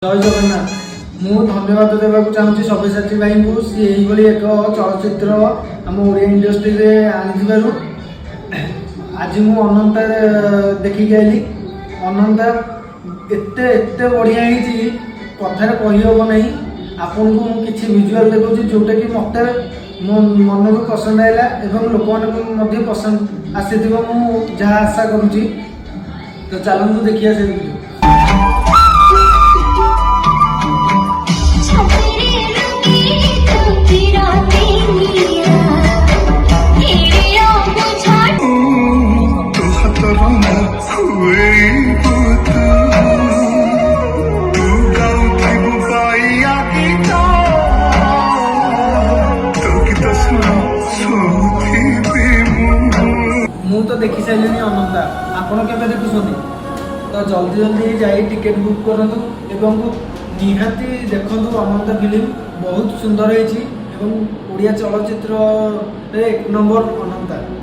जय जगन्नाथ। मु धन्यवाद देवाक चाहूँगी सब्यसाची भाई को सी एक चलचित्र आम ओडिया इंडस्ट्री रे आनी आज मु अनंता देखिक आइली। अनंता एते एते बढ़िया होती कथार कहीहब ना। आपन को किसी विजुआल देखा जोटा कि मत मो मन को पसंद आएगा एवं लोक मैंने पसंद आसी जहाँ आशा करुँची। तो चलतु देखिए से वीडियो। मु तो देखी सारे अनंता आपण के देखुं तो जल्दी जल्दी जाई टिकेट बुक करूँ एवं निहाती देखूँ अनंता फिल्म बहुत सुंदर होड़ी चलचित्र एक नंबर अनंता।